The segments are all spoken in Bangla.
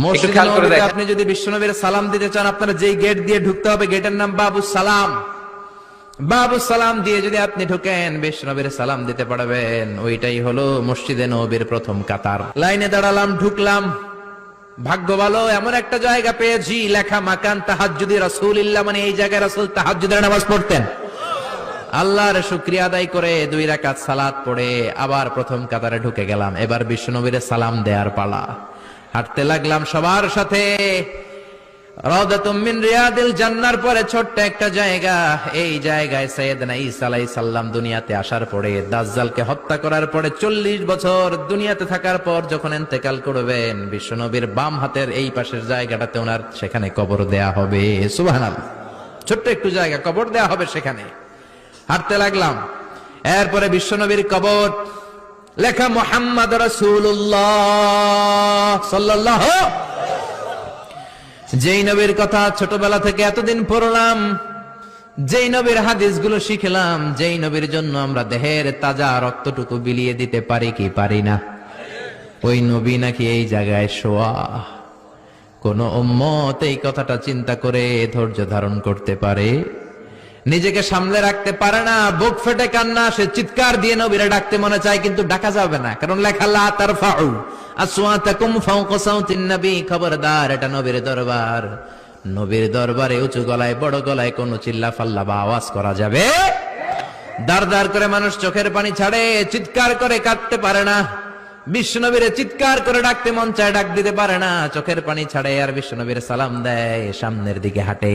মসজিদে নববীতে আপনি যদি বিশ্বনবীর সালাম দিতে চান, আপনারা যেই গেট দিয়ে ঢুকতে হবে, গেটের নাম বাবু সালাম। বাবু সালাম দিয়ে যদি আপনি ঢুকেন, বিশ্বনবীর সালাম দিতে পারবেন। ওইটাই হলো মসজিদে নববীর প্রথম কাতার। লাইনে দাঁড়ালাম, ঢুকলাম। ভাগ্য ভালো, এমন একটা জায়গা পেয়েছি লেখা মাকান তাহাজ্জুদি রাসূলিল্লাহ, মানে এই জায়গায় রাসূল তাহাজ্জুদের নামাজ পড়তেন। আল্লাহর শুকরিয়া আদায় করে 2 রাকাত সালাত পড়ে আবার প্রথম কাতারে ঢুকে গেলাম। এবার বিশ্বনবীর সালাম দেওয়ার পালা। হাঁটতে লাগলাম সবার সাথে। রাউদাতুম মিন রিয়াদিল জান্নার পরে ছোট্ট একটা জায়গা, এই জায়গায় সাইয়েদনা ঈসা আলাইহিস সালাম দুনিয়াতে আসার পরে, দাজ্জালকে হত্যা করার পরে 40 বছর দুনিয়াতে থাকার পর যখন ইন্তেকাল করবেন, বিশ্বনবীর বাম হাতের এই পাশের জায়গাটাতে ওনার সেখানে কবর দেয়া হবে। সুবহানাল্লাহ, ছোট্ট একটু জায়গা, কবর দেয়া হবে সেখানে। হাঁটতে লাগলাম, এরপরে বিশ্বনবীর কবর, লেখা মুহাম্মদ রাসূলুল্লাহ সাল্লাল্লাহু। যেই নবীর কথা ছোটবেলা থেকে এতদিন পড়লাম, যেই নবীর হাদিসগুলো শিখলাম, যেই নবীর জন্য আমরা দেহের তাজা রক্তটুকু বিলিয়ে দিতে পারি কি পারি না, ওই নবী নাকি এই জায়গায় শোয়া। কোন উম্মত এই কথাটা চিন্তা করে ধৈর্য ধারণ করতে পারে? নিজেকে সামলে রাখতে পারে না, বুক ফেটে কান্না আসে, চিৎকার দিয়ে নবীরে ডাকতে মনে চায়, কিন্তু ডাকা যাবে না, কারণ লেখা লা তারফাউ আসওয়াতাকুম ফাওকা সাউতিন নবী। খবরদার, এটা নবীর দরবার। নবীর দরবারে উঁচু গলায় বড় গলায় কোনো চিল্লা ফাল্লা বা আওয়াজ করা যাবে? দাঁড় দাঁড় করে মানুষ চোখের পানি ছাড়ে, চিৎকার করে কাঁদতে পারে না। বিশ্বনবীরে চিৎকার করে ডাকতে মন চায়, ডাক দিতে পারে না, চোখের পানি ছাড়ে। আর বিশ্বনবীর সালাম দেয়, সামনের দিকে হাঁটে।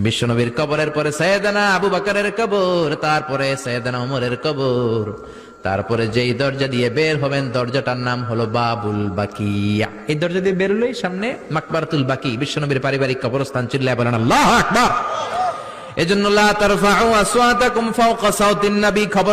বিশ্বনবীর কবরের পরে সাইয়েদনা আবু বকরের কবর, তারপরে সাইয়েদনা ওমরের কবর, তারপরে যেই দরজা দিয়ে বের হবেন দরজাটার নাম হলো বাবুল বাকিয়া। এই দরজা দিয়ে বের হলেই সামনে মাকবারাতুল বাকি, বিশ্বনবীর পারিবারিক কবরস্থান। চিল্লায় বলেন আল্লাহু আকবার। এজন্য লা তারফাউ আসওয়াতাকুম ফাওকা সাউতিন নবী। খবর